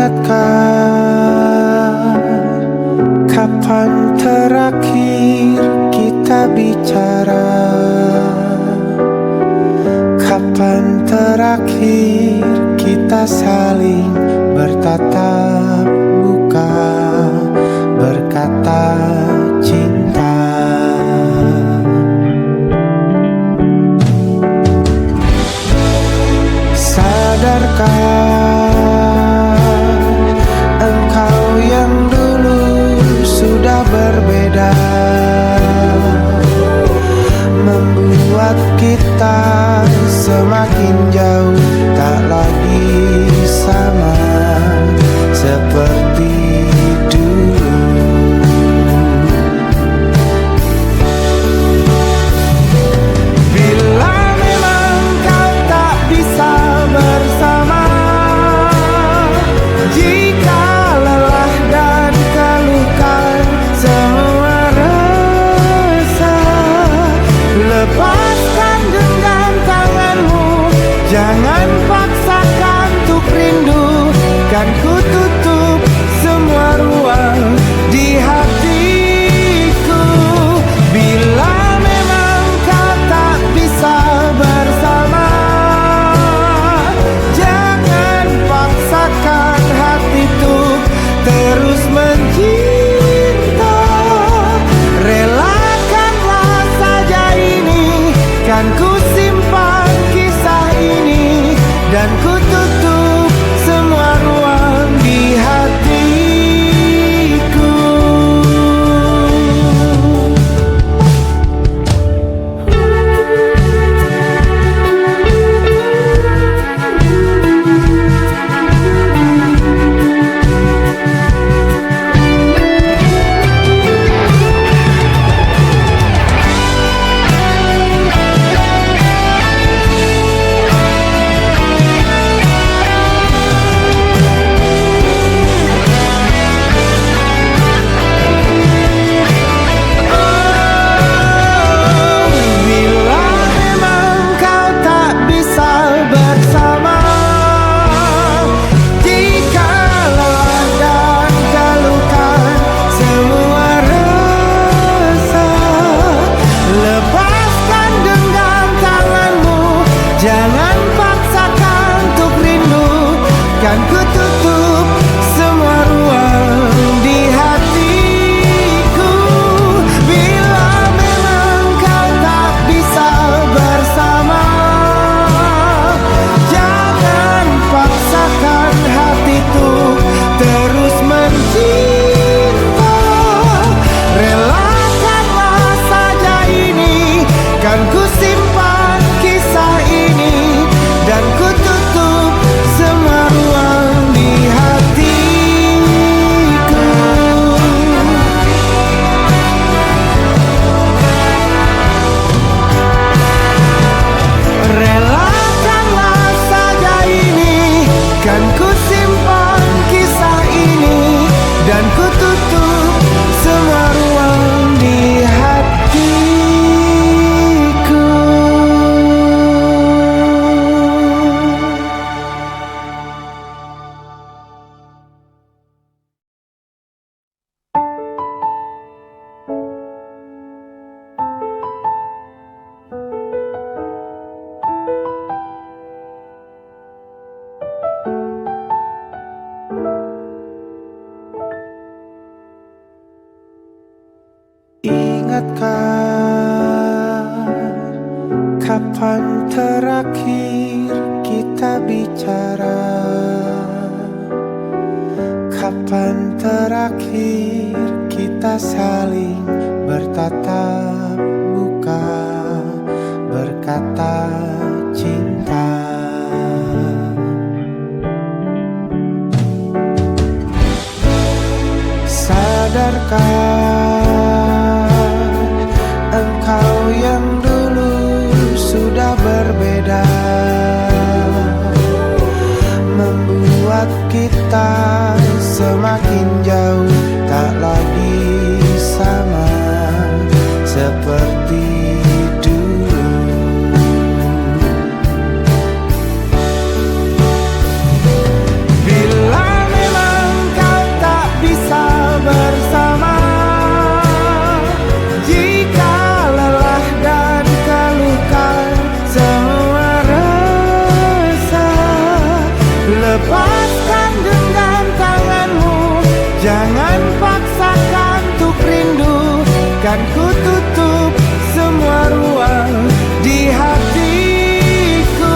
Ingatkah kapan terakhir kita bicara? Kapan terakhir kita saling bertatap muka, berkata cinta? Sadarkah engkau yang dulu sudah berbeda, membuat kita semakin jauh, tak lagi sama seperti dulu. Bila memang kau tak bisa bersama, jika lelah dan keluhkan semua rasa, lepaskan genggam tanganmu, jangan paksakan untuk rindu. Kan ku tutup semua ruang di hatiku. Bila memang kau tak bisa bersama, jangan paksakan hati untuk terus mencinta. Relakanlah saja ini, kan ku simpan kisah ini, dan ku tutup semua ruang di hatiku. Jangan paksakan untuk rindu, kan ku tutup semua ruang di hatiku. Bila memang kau tak bisa bersama, jangan paksakan hati untuk terus mencinta. Relakanlah saja ini, kan ku simpan kisah ini, dan ku tutup semua ruang di hatiku. Relakanlah saja ini, kan ku simpan kisah ini, dan ku tutup semua ruang di hatiku. Ingatkah kapan terakhir kita bicara? Kapan terakhir kita saling bertatap muka, berkata cinta? Sadarkah engkau yang dulu sudah berbeda, membuat kita semakin jauh, tak lagi sama seperti dulu. Bila memang kan ku tutup semua ruang di hatiku.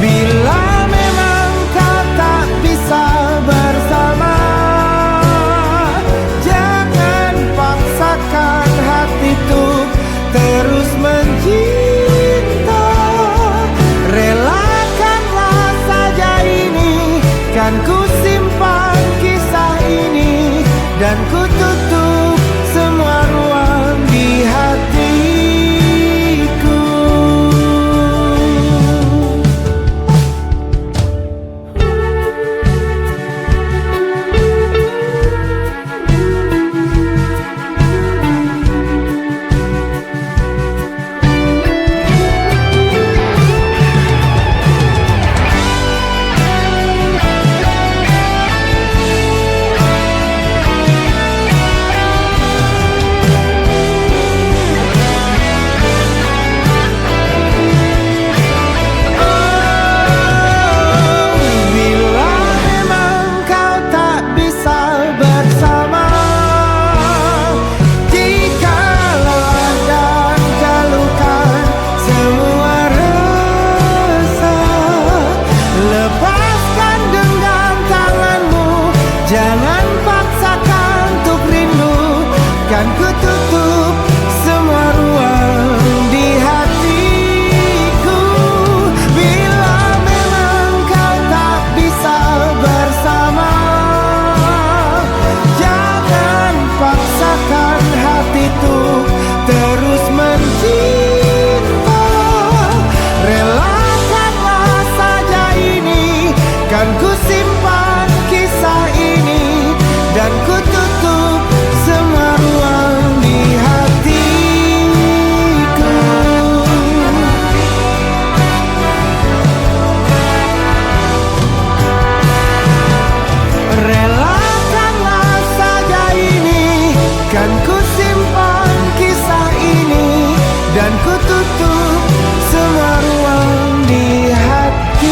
Bila memang kau tak bisa bersama, jangan paksakan hatiku terus mencinta. Relakanlah saja ini, kan ku simpan kisah ini, dan ku tutup semua ruang di hatiku. Jangan paksakan untuk rindu, kan ku tutup semua ruang di hatiku. Bila memang kau tak bisa bersama, jangan paksakan hatiku terus mencinta. Relakanlah saja ini, kan ku simpan kisah ini, dan ku tutup semua ruang di hatiku. Relakanlah saja ini, kan ku simpan kisah ini, dan ku tutup semua ruang di hatiku.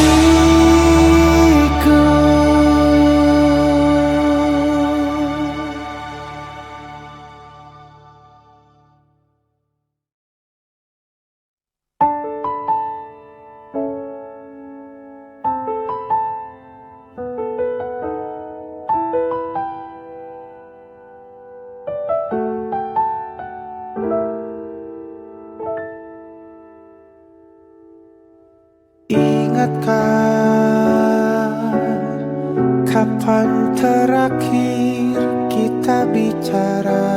Ingatkah kapan terakhir kita bicara?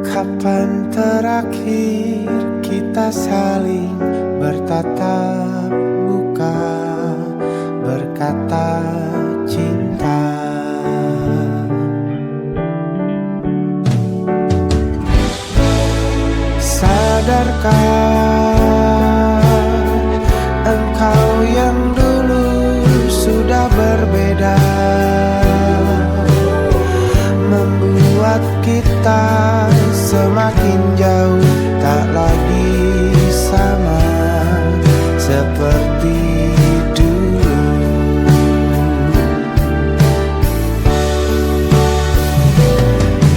Kapan terakhir kita saling bertatap muka, berkata cinta? Sadarkah engkau yang dulu sudah berbeda, membuat kita semakin jauh, tak lagi sama seperti dulu.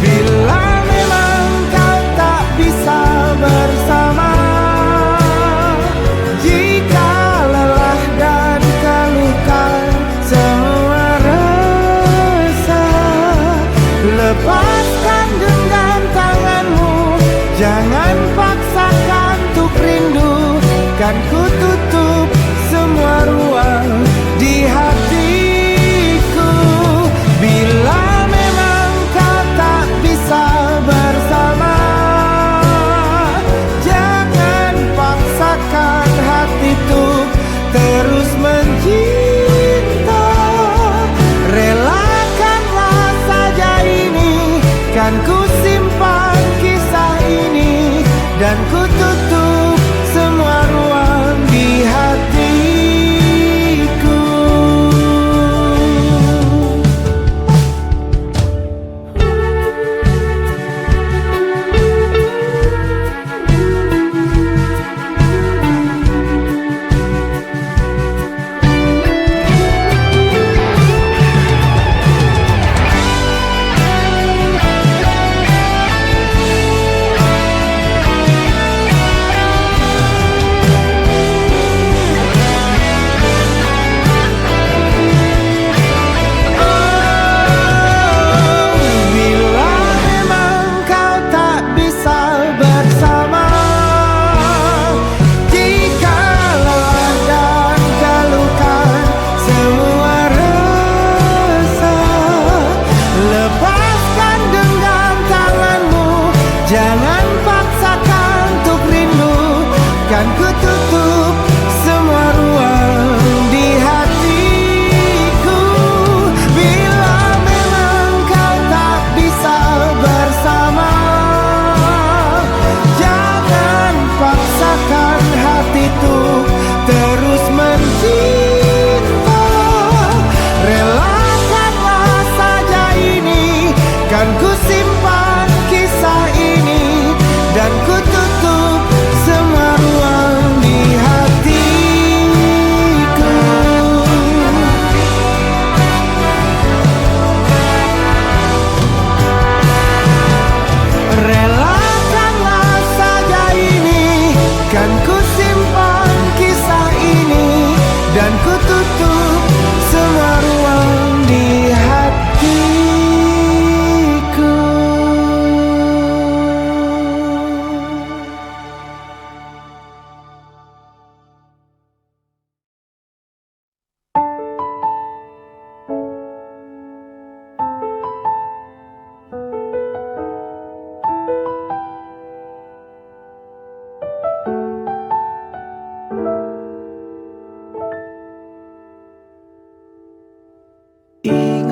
Bila memang kau tak bisa bersama, jika lelah dan keluhkan semua rasa, lepaskan genggam tanganmu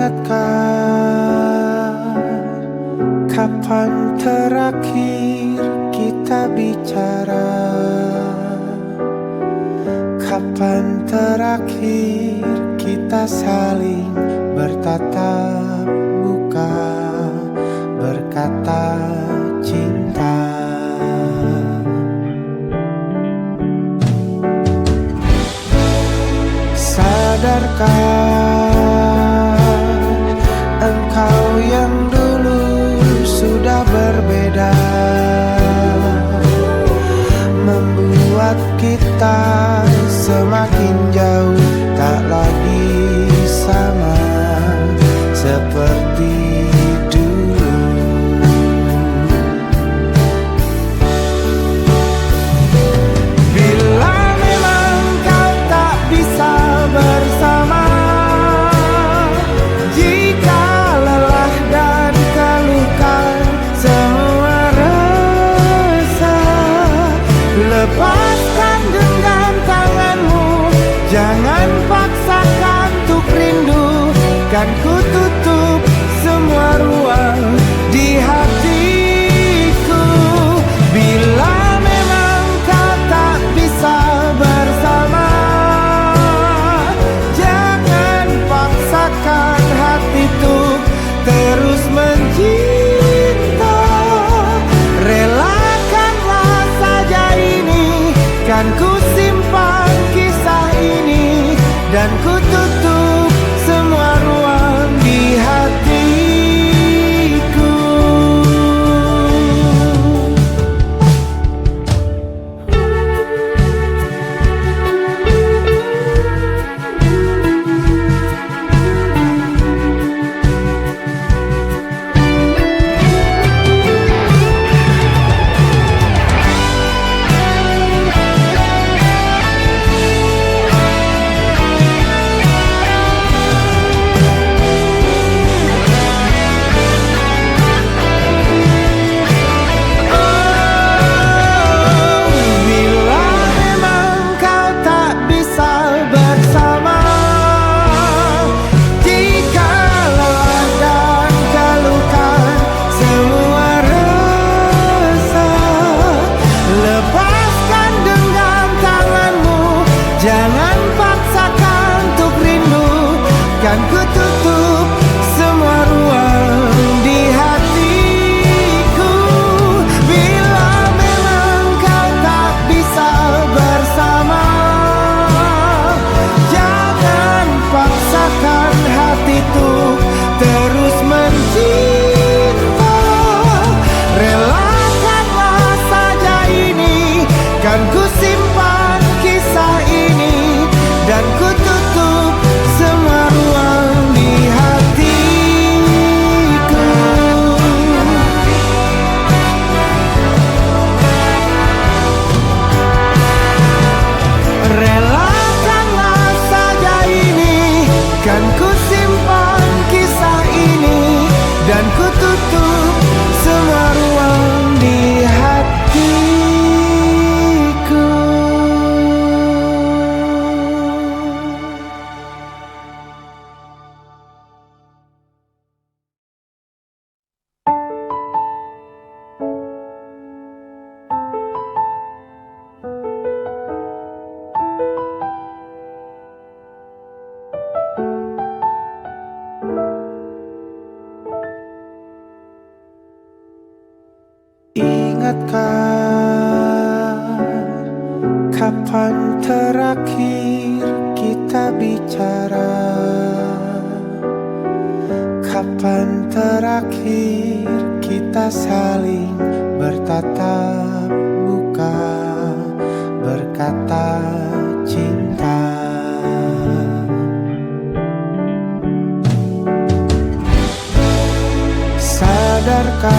Ingatkah kapan terakhir kita bicara? Kapan terakhir kita saling bertatap muka, berkata cinta? Sadarkah engkau yang dulu sudah berbeda, membuat kita semakin jauh, tak lagi sama seperti dulu. Bila memang kau tak bisa bersama, jika lelah dan keluhkan semua resah, lepaskan genggam tanganmu, jangan paksakan untuk rindu. Kan ku tutup semua ruang di hatiku. Bila memang kau tak bisa bersama, jangan paksakan hati tuh terus mencinta. Relakanlah saja ini, kan ku simpan kisah ini, dan ku tutup semua ruang di hatiku. Jangan paksakan untuk rindu, kan ku tutup semua ruang di hatiku. Bila memang kau tak bisa bersama, jangan paksakan hatiku terus mencinta. Relakanlah saja ini, kan ku simpan kisah ini, dan ku tutup semua ruang di hatiku. Relakanlah saja ini, kan ku simpan kisah ini, dan ku tutup semua ruang di hatiku. Ingatkah kapan terakhir kita bicara? Kapan terakhir kita saling bertatap muka, berkata cinta? Sadarkah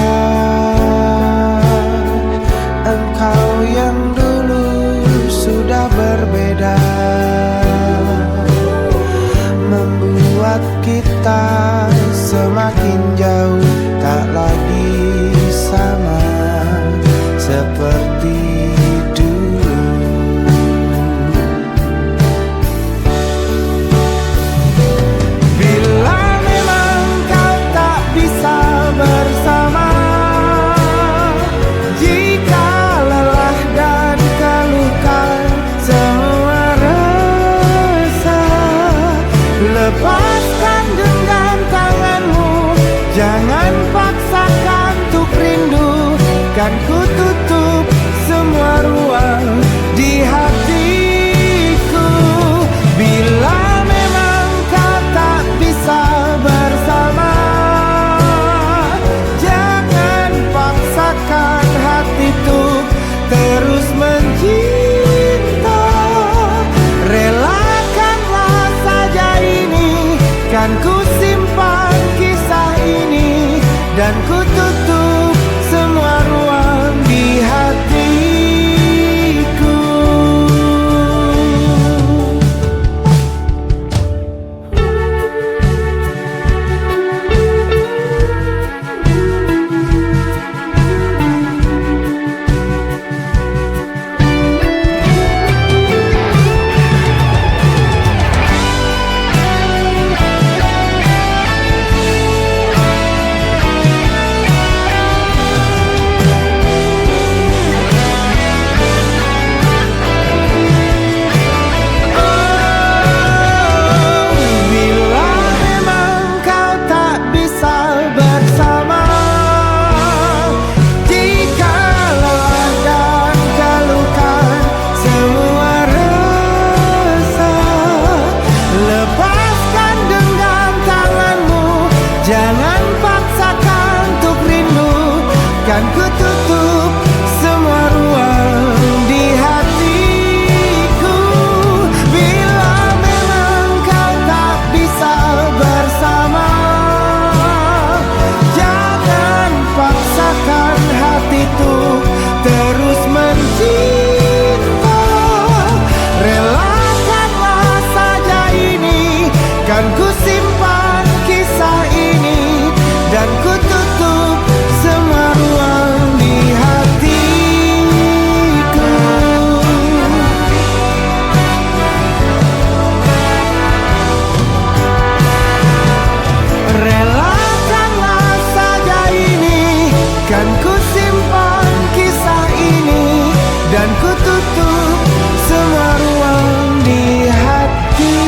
engkau yang dulu sudah berbeda, membuat kita semakin jauh, tak lagi sama seperti dulu. Bila memang kan ku tutup semua ruang di hatiku. Bila memang kau tak bisa bersama, jangan paksakan hatiku terus mencinta. Relakanlah saja ini, kan ku simpan kisah ini, dan ku tutup semua ruang di hatiku. Jangan paksakan untuk rindu, kan ku tutup semua ruang di hatiku. Bila memang kau tak bisa bersama, jangan paksakan hatiku terus mencinta. Relakanlah saja ini, kan ku simpan kisah ini, dan ku tutup semua ruang di hatiku. Relakanlah saja ini, kan ku simpan kisah ini, dan ku tutup semua ruang di hatiku.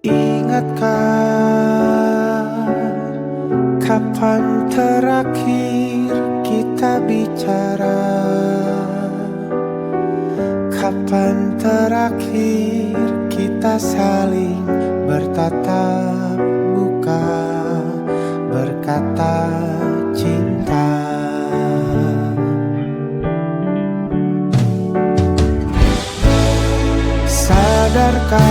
Ingatkah kapan terakhir kita bicara? Kapan terakhir kita saling bertatap muka, berkata cinta? Sadarkah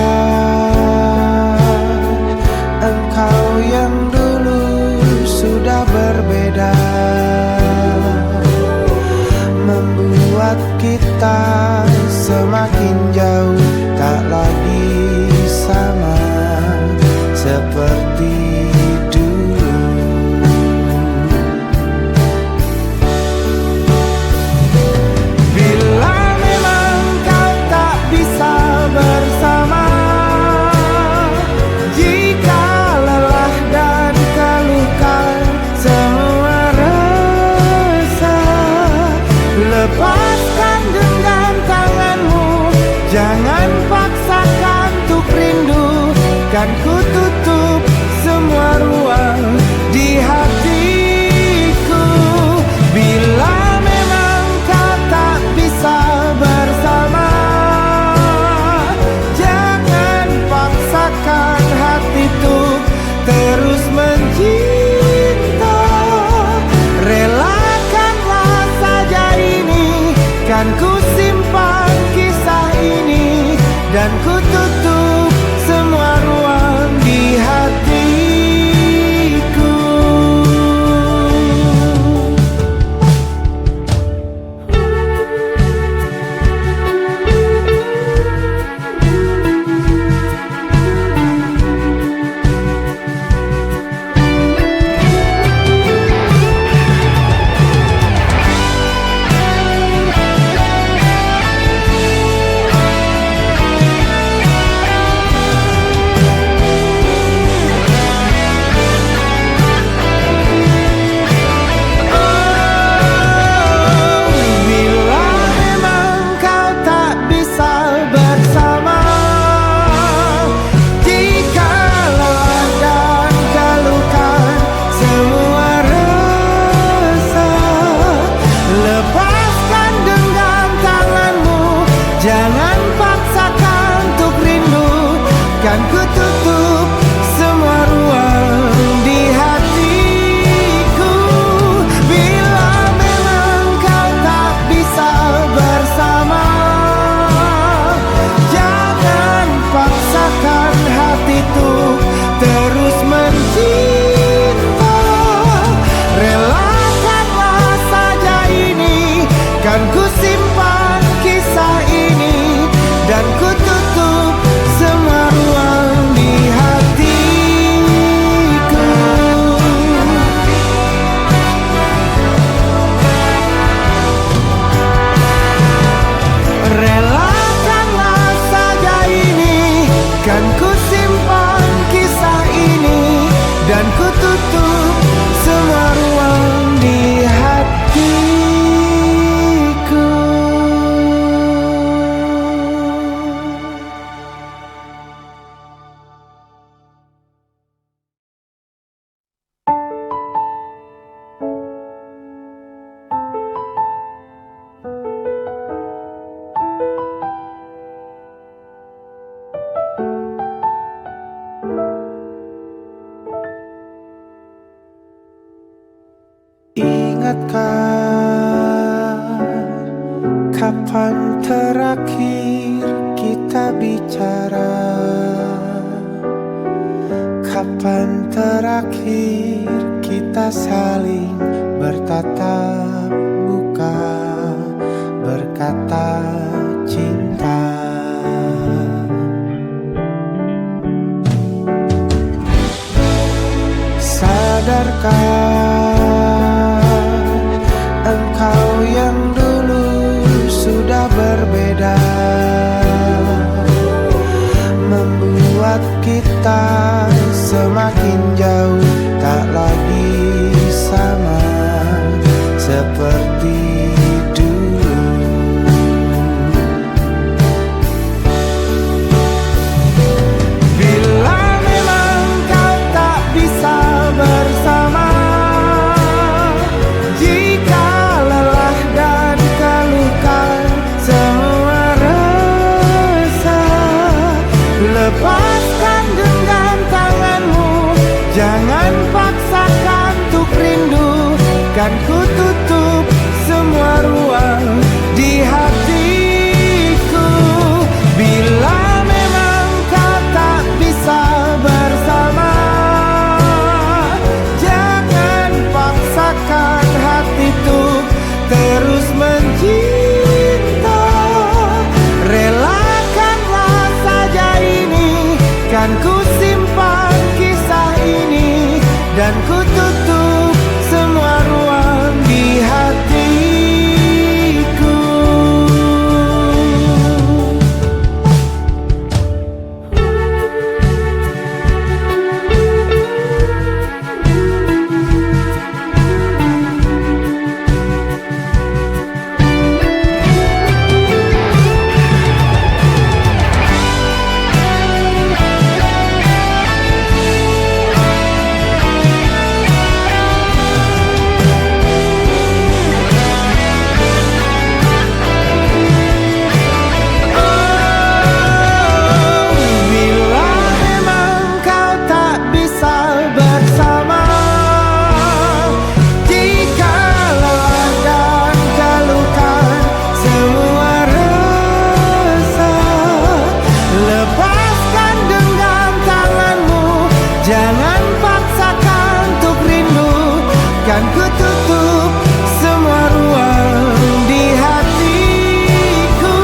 engkau yang dulu sudah berbeda, membuat kita semakin jauh, tak lagi sama seperti dulu. Bila memang kau tak bisa bersama, jika lelah dan keluhkan semua rasa, lepaskan genggam tanganmu, jangan paksakan untuk rindu, kan ku tutup semua ruang di hatiku. Bila memang kau tak bisa bersama, jangan paksakan hatiku terus mencinta. Relakanlah saja ini, kan ku simpan kisah ini, dan ku tutup semua ruang di hatiku. Ingatkah kapan terakhir kita bicara? Kapan terakhir kita saling bertatap muka, berkata cinta? Sadarkah engkau yang dulu sudah berbeda, membuat kita semakin jauh, tak lagi sama seperti dulu. Bila memang kau tak bisa bersama, jika lelah dan keluhkan semua resah, lepaskan genggam tanganmu, jangan paksakan untuk rindu. Kan ku tutup semua ruang di hatiku. Bila memang kau tak bisa bersama, jangan paksakan hati untuk terus mencinta. Relakanlah saja ini, kan ku simpan kisah ini, dan ku tutup semua ruang di hatiku. Jangan paksakan untuk rindu, kan ku tutup semua ruang di hatiku.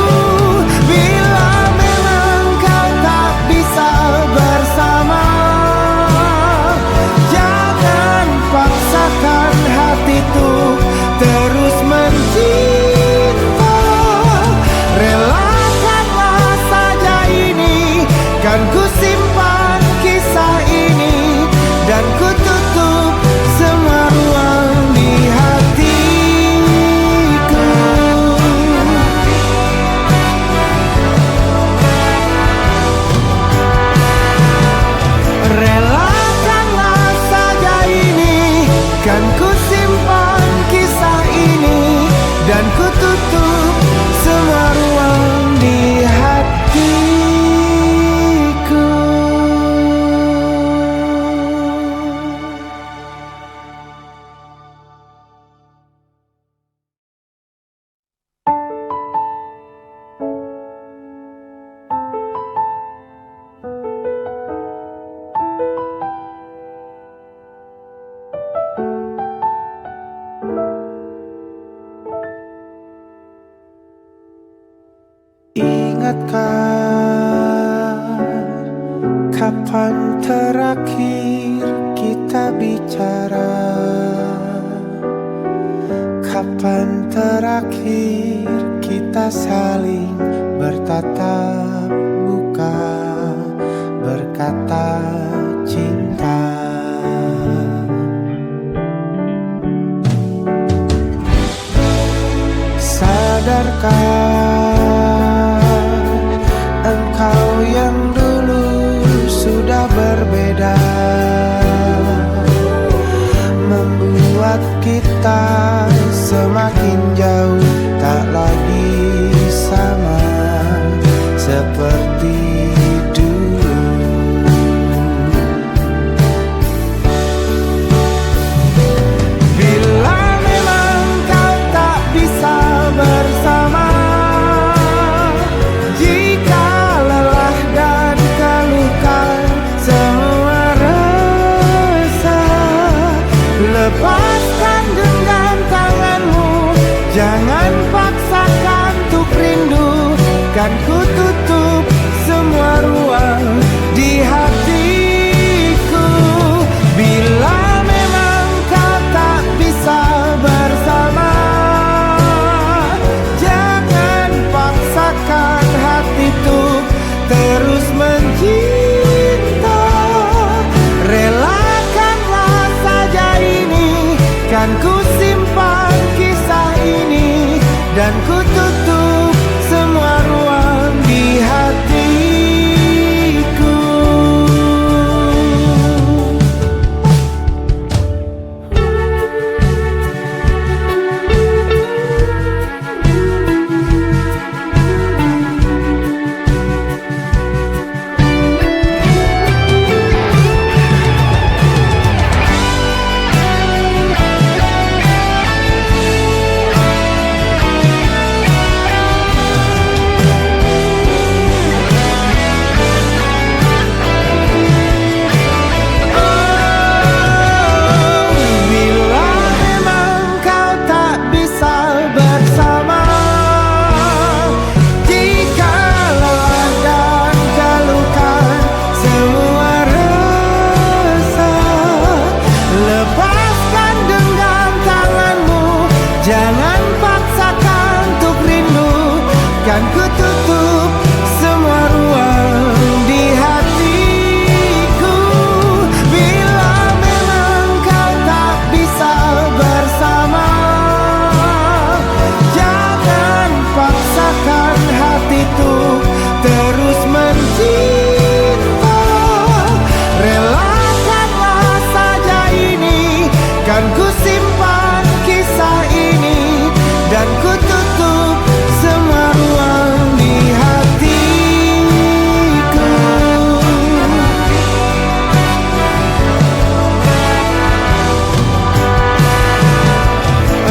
Bila memang kau tak bisa bersama, jangan paksakan hati untuk terus mencinta. Relakanlah saja ini, kan ku simpan kisah ini, dan ku tutup semua ruang di hatiku. Relakanlah saja ini, kan ku simpan kisah ini, dan ku tutup semua ruang di hatiku. Ingatkah kapan terakhir kita bicara? Kapan terakhir kita saling bertatap muka, berkata cinta? Sadarkah engkau yang dulu sudah berbeda, membuat kita semakin jauh, tak lagi sama seperti dulu. Bila memang kan ku tutup semua ruang di hatiku. Bila memang kau tak bisa bersama, jangan paksakan hatiku terus mencinta. Relakanlah saja ini, kan ku simpan kisah ini, dan ku tutup semua ruang di hatiku. Jangan paksakan untuk rindu, kan ku tutup semua ruang di hatiku. Bila memang kau tak bisa bersama, jangan paksakan hatiku terus mencinta. Relakanlah saja ini, kan ku simpan kisah ini, dan ku tutup semua ruang di hatiku.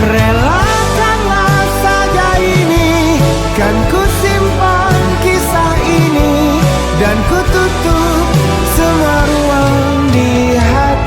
Relakanlah saja ini, kan ku simpan kisah ini, dan ku tutup semua ruang di hatiku.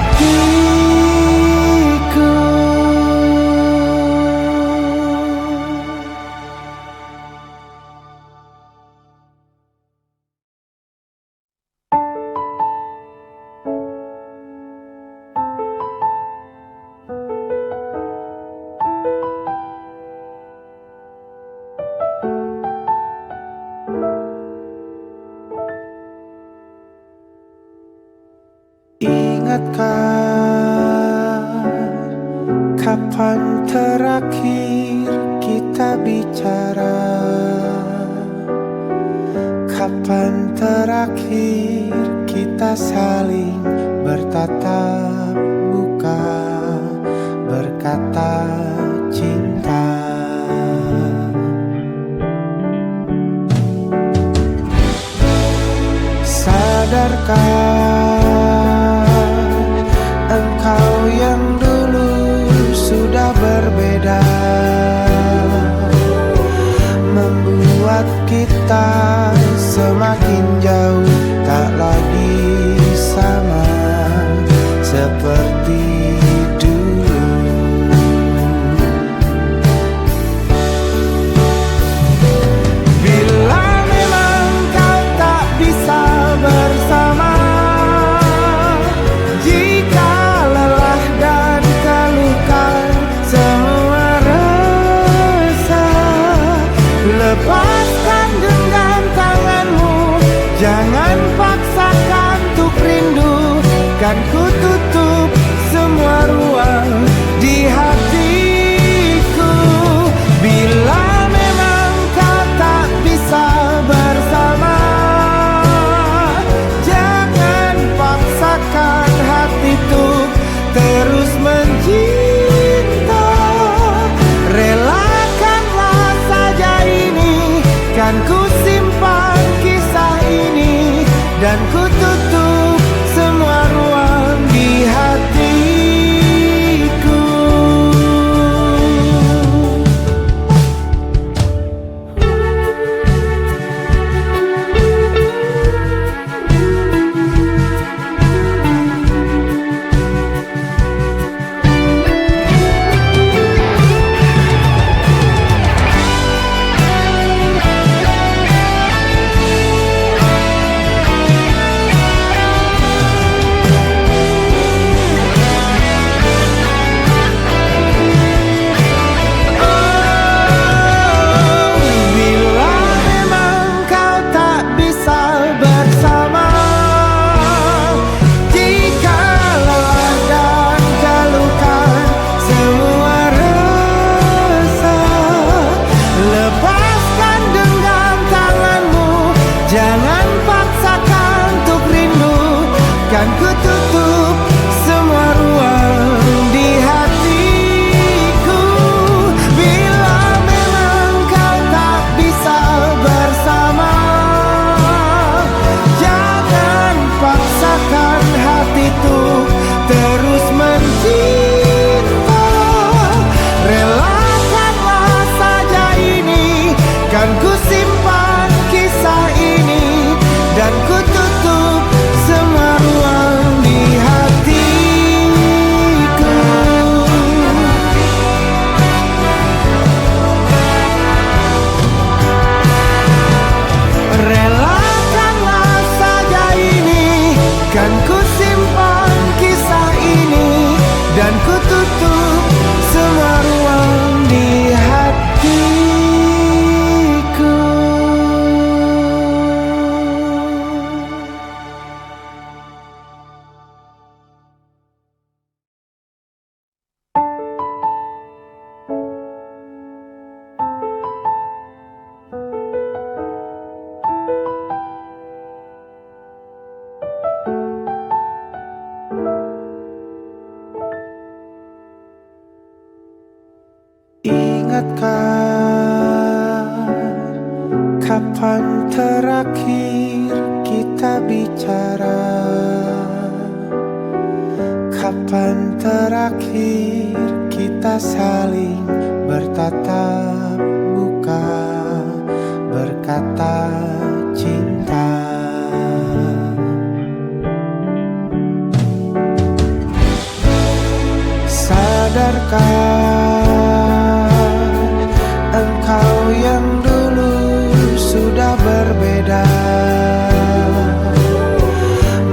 Ingatkah kapan terakhir kita bicara? Kapan terakhir kita saling bertatap muka, berkata cinta? Sadarkah engkau yang dulu sudah berbeda, membuat kita semakin jauh, tak lagi sama seperti dulu. Bila memang kau tak bisa bersama, jika lelah dan keluhkan semua rasa, lepaskan genggam tanganmu, jangan paksakan untuk rindu, kan ku tutup semua ruang di hatiku. Bila memang kau tak bisa bersama, jangan paksakan hatiku terus mencinta. Relakanlah saja ini, kan ku simpan kisah ini, dan ku tutup semua ruang di hatiku. tutup semua ruang di hatiku. Bila memang kau tak bisa bersama, jangan paksakan hatiku terus mencinta. Relakanlah saja ini, kan ku simpan kisah ini, dan ku tutup semua ruang di hatiku. Relakanlah saja ini, kan ku simpan kisah ini, dan ku tutup semua ruang di hatiku. Ingatkah kapan terakhir kita bicara? Kapan terakhir kita saling bertatap muka, berkata cinta? Sadarkah engkau yang dulu sudah berbeda,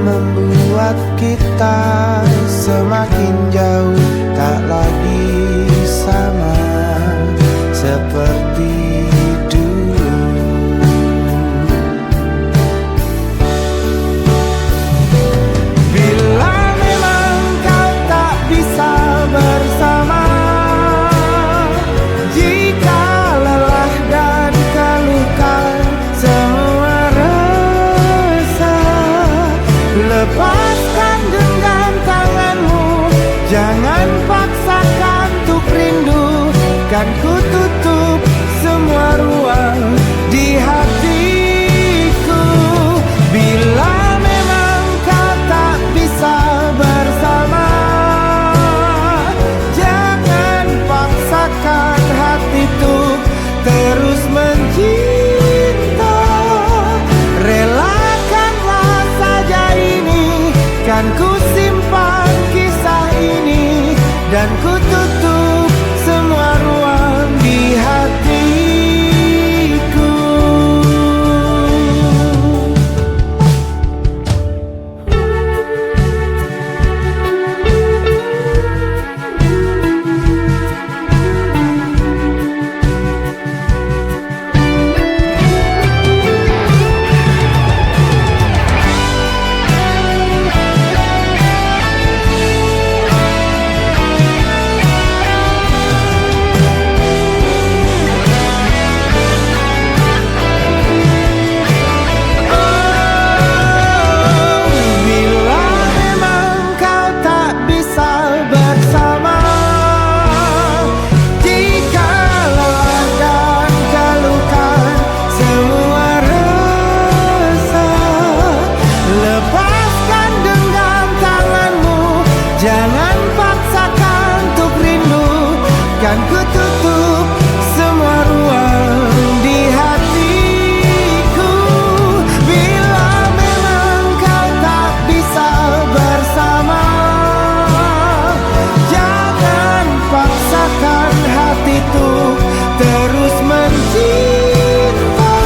membuat kita semakin jauh, tak lagi sama seperti dulu. Bila memang kau tak bisa bersama, jika lelah dan keluhkan semua resah, lepaskan genggam tanganmu, jangan paksakan untuk rindu, kan ku tutup semua ruang di hatiku. Bila memang kau tak bisa bersama, jangan paksakan hatiku terus mencinta. Relakanlah saja ini, kan ku simpan kisah ini, dan ku tutup semua ruang di hatiku. Jangan paksakan untuk rindu, kan ku tutup semua ruang di hatiku. Bila memang kau tak bisa bersama, jangan paksakan hatiku terus mencinta.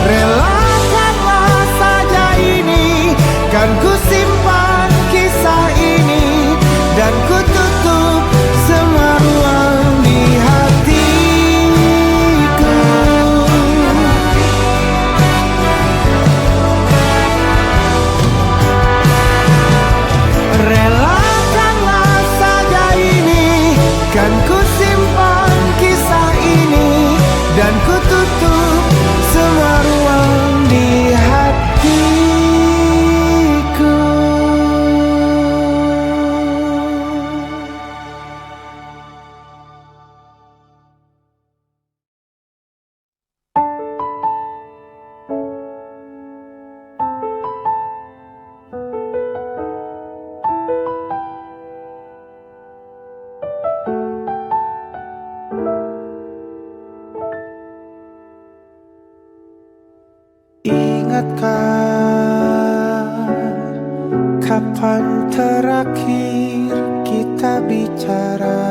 Relakanlah saja ini, kan ku simpan kisah ini, dan ku tutup semua ruang di hatiku. Relakanlah saja ini, kan ku simpan kisah ini, dan ku tutup semua ruang di hatiku. Kapan terakhir kita bicara?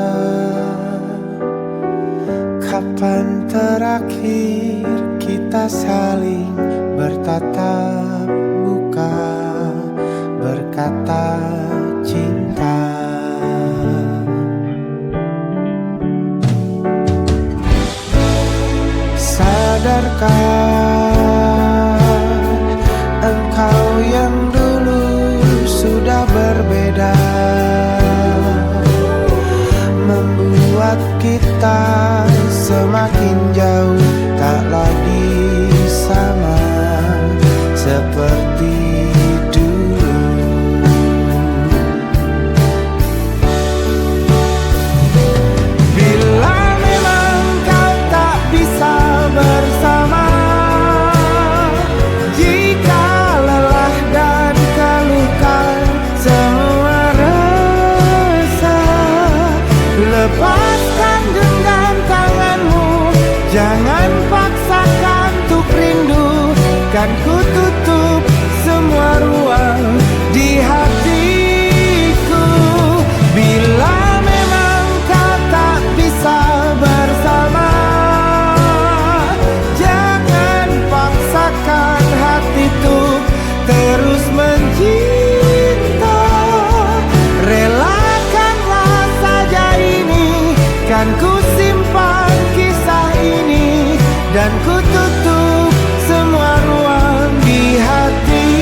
Kapan terakhir kita saling bertatap muka, berkata cinta? Sadarkah engkau yang dulu sudah berbeda, membuat kita semakin jauh, tak lagi sama seperti dulu. Bila memang kau tak bisa bersama, jika lelah dan keluhkan semua rasa, lepaskan genggam tanganmu, jangan paksakan untuk rindu. Kan ku tutup semua ruang di hatiku. Bila memang kau tak bisa bersama, jangan paksakan hati untuk terus mencinta. Relakanlah saja ini, kan ku simpan kisah ini, dan ku tutup semua ruang di hatiku.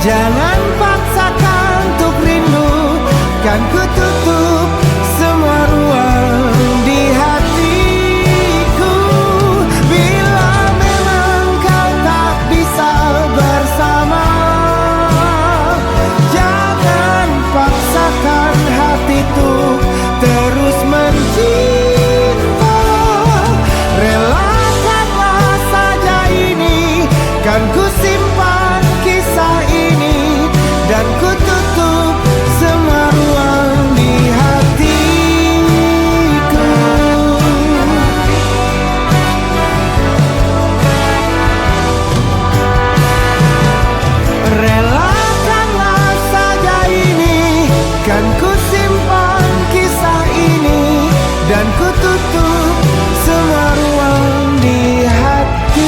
Jangan paksakan untuk rindu, kan ku tutup semua ruang di hatiku. Bila memang kau tak bisa bersama, jangan paksakan hati untuk terus mencinta. Relakanlah saja ini, kan ku simpan kisah ini, dan ku tutup semua ruang di hatiku. Relakanlah saja ini, kan ku simpan kisah ini, dan ku tutup semua ruang di hatiku.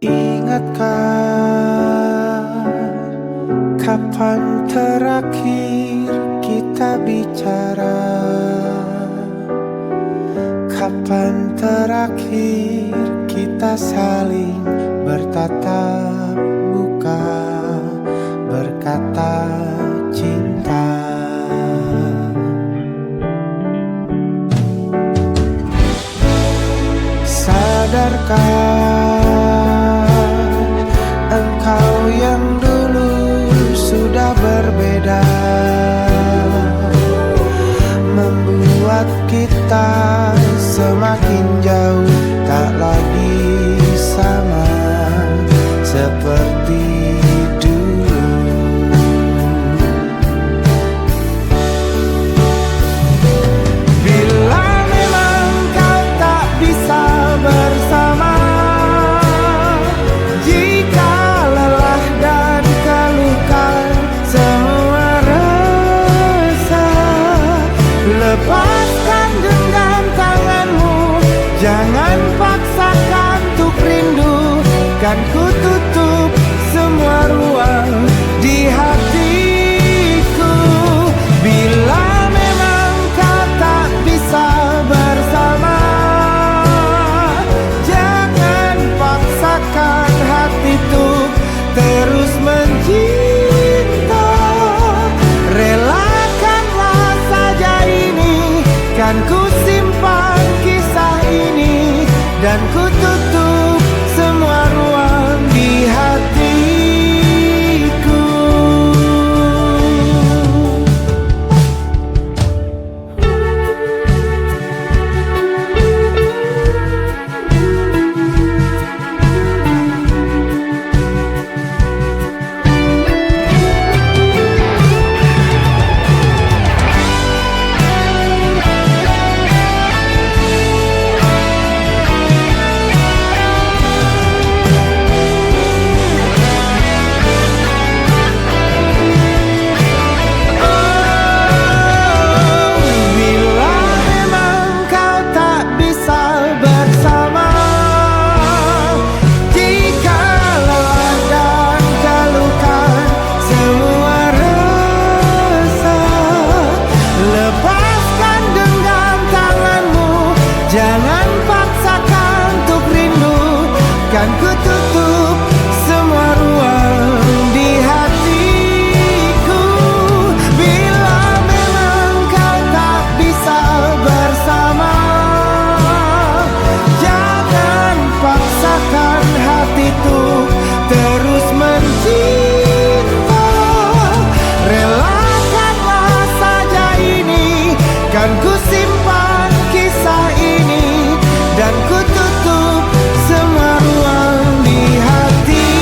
Ingatkah kapan terakhir kita bicara? Kapan terakhir kita saling bertatap muka, berkata cinta? Sadarkah engkau yang dulu sudah berbeda, membuat kita semakin jauh, tak lagi sama seperti dulu. Bila memang kau tak bisa bersama, kan ku tutup semua ruang di hatiku. Bila memang kau tak bisa bersama, jangan paksakan hati tuh terus mencinta. Relakanlah saja ini, kan ku simpan kisah ini, dan ku tutup semua ruang di hatiku. Jangan paksakan untuk rindu, kan ku tutup semua ruang di hatiku. Bila memang kau tak bisa bersama, jangan paksakan hatiku terus mencinta. Relakanlah saja ini, kan ku simpan kisah ini, dan ku tutup semua ruang di hatiku.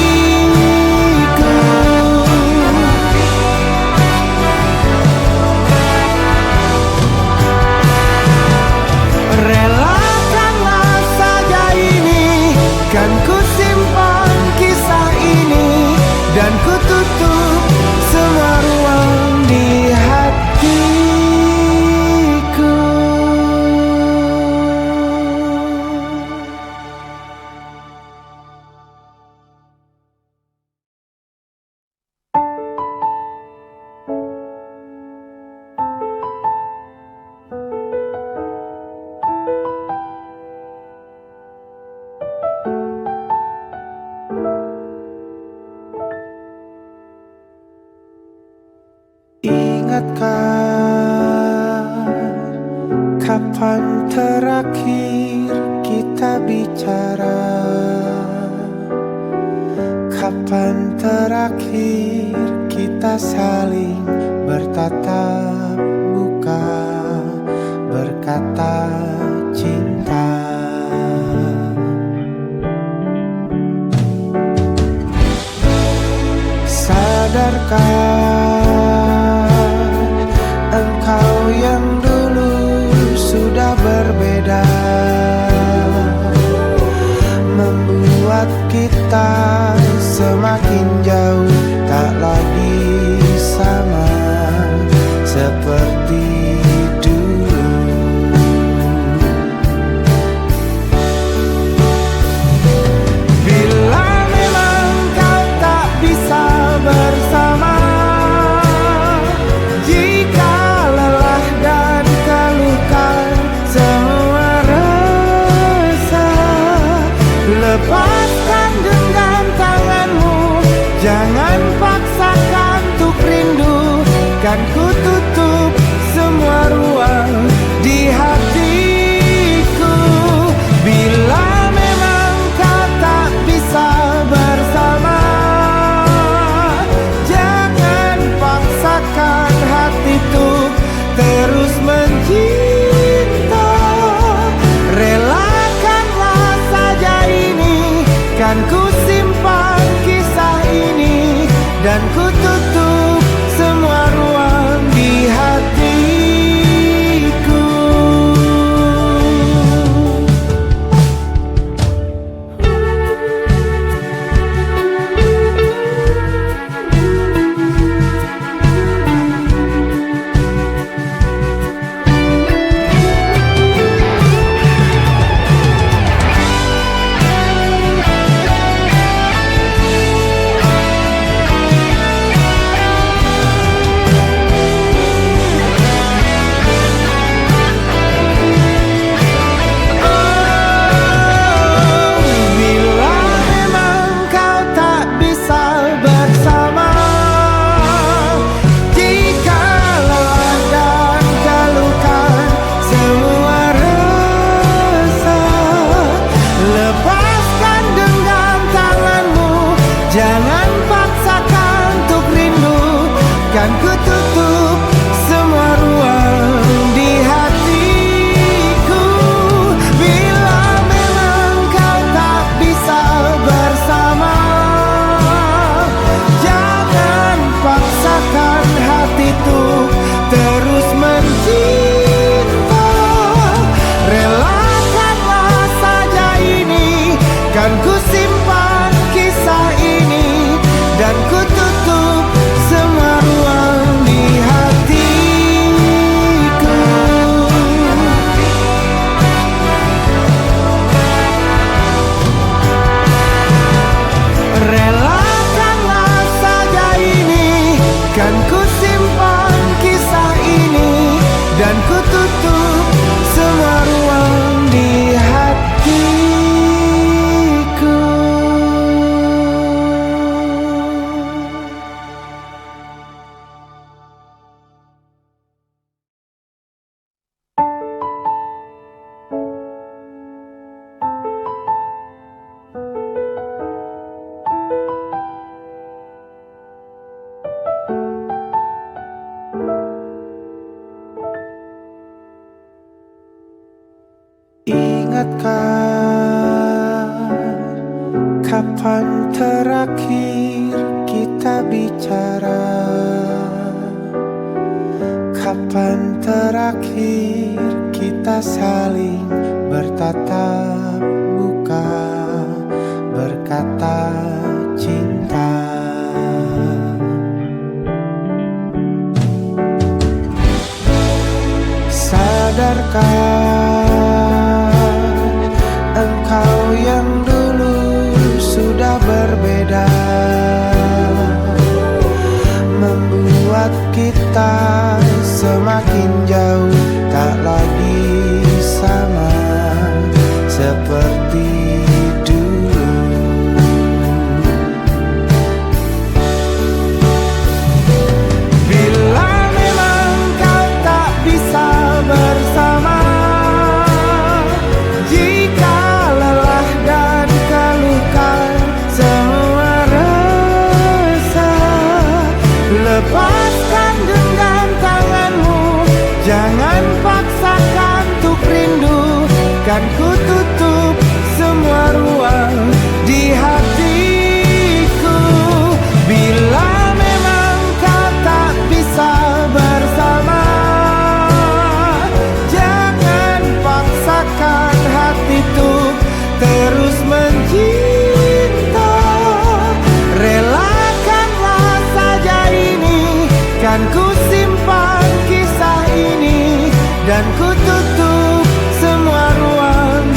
Relakanlah saja ini, kan ku simpan kisah ini, dan ku tutup semua ruang di hatiku. Ingatkah kapan terakhir kita bicara? Kapan terakhir kita saling bertatap muka, berkata cinta? Sadarkah engkau yang dulu sudah berbeda, membuat kita semakin jauh, tak lagi sama seperti dulu. Bila memang kau tak bisa bersama, jika lelah dan keluhkan semua resah, lepaskan genggam tanganmu, jangan paksakan untuk rindu, kan ku tutup semua ruang di hatiku. Bila memang kau tak bisa bersama, jangan paksakan hati tuh terus mencinta. Relakanlah saja ini, kan ku simpan kisah ini, dan ku tutup semua ruang di hatiku. kan ku tutup semua ruang di hatiku. Bila memang kau tak bisa bersama, jangan paksakan hatiku terus mencinta. Relakanlah saja ini, kan ku simpan kisah ini, dan ku tutup semua ruang di hatiku. Relakanlah saja ini, kan ku simpan kisah ini, dan ku tutup semua ruang di hatiku. Ingatkah kapan terakhir kita bicara? Kapan terakhir kita saling bertatap muka, berkata cinta? Sadarkah engkau yang dulu sudah berbeda, membuat kita semakin jauh, tak lagi sama seperti dulu. Bila memang kau tak bisa bersama, jika lelah dan keluhkan semua rasa, lepaskan genggam tanganmu, jangan paksakan untuk rindu, kan ku tutup semua ruang di hatiku. Bila memang kau tak bisa bersama, jangan paksakan hatiku terus mencinta. Relakanlah saja ini, kan ku simpan kisah ini, dan ku tutup semua ruang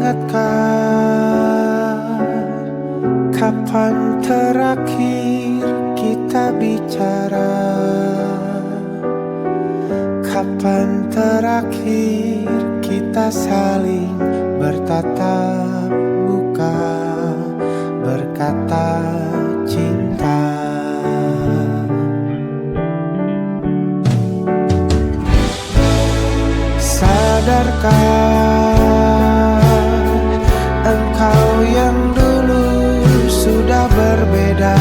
ingatkah kapan terakhir kita bicara? Kapan terakhir kita saling bertatap muka, berkata cinta? Sadarkah engkau yang dulu sudah berbeda,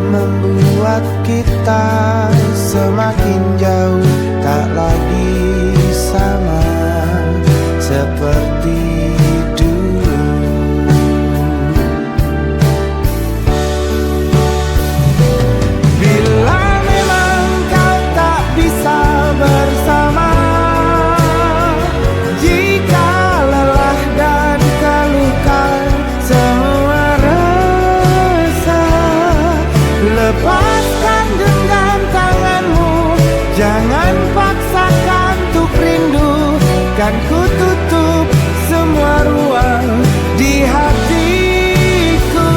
membuat kita semakin jauh, tak lagi sama seperti dulu. Bila memang kau tak bisa bersama, jika lelah dan keluhkan semua rasa, lepaskan genggam tanganmu, jangan paksakan untuk rindu. Kan ku tutup semua ruang di hatiku.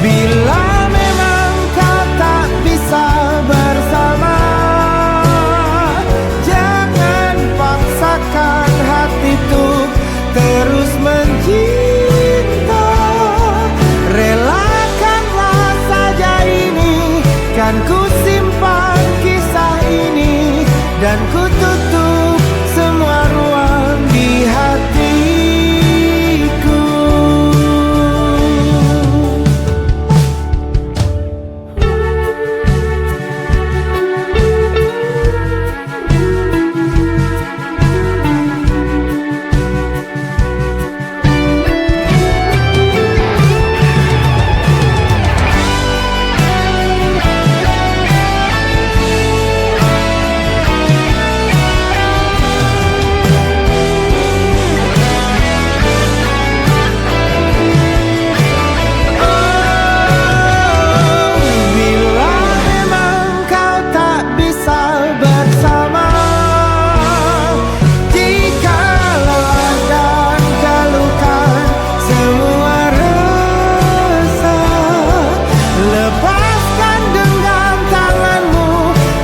Bila memang kau tak bisa bersama, jangan paksakan hati tuh terus mencinta. Relakanlah saja ini, kan ku simpan kisah ini, dan ku tutup semua ruang di hatiku.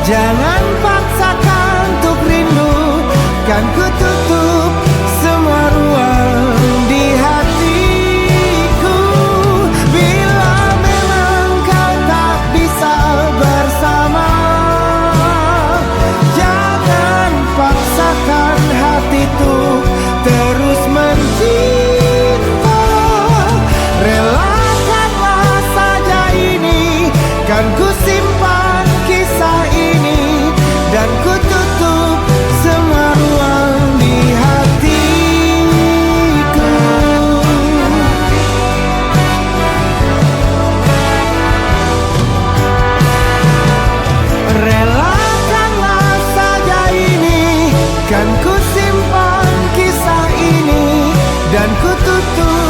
Jangan paksakan untuk rindu, kan ku tutup semua ruang di hatiku. Bila memang kau tak bisa bersama, jangan paksakan hatiku terus mencinta. Relakanlah saja ini, kan ku simpan kisah ini, dan ku tutup semua ruang di hatiku. Relakanlah saja ini, kan ku simpan kisah ini, dan ku tutup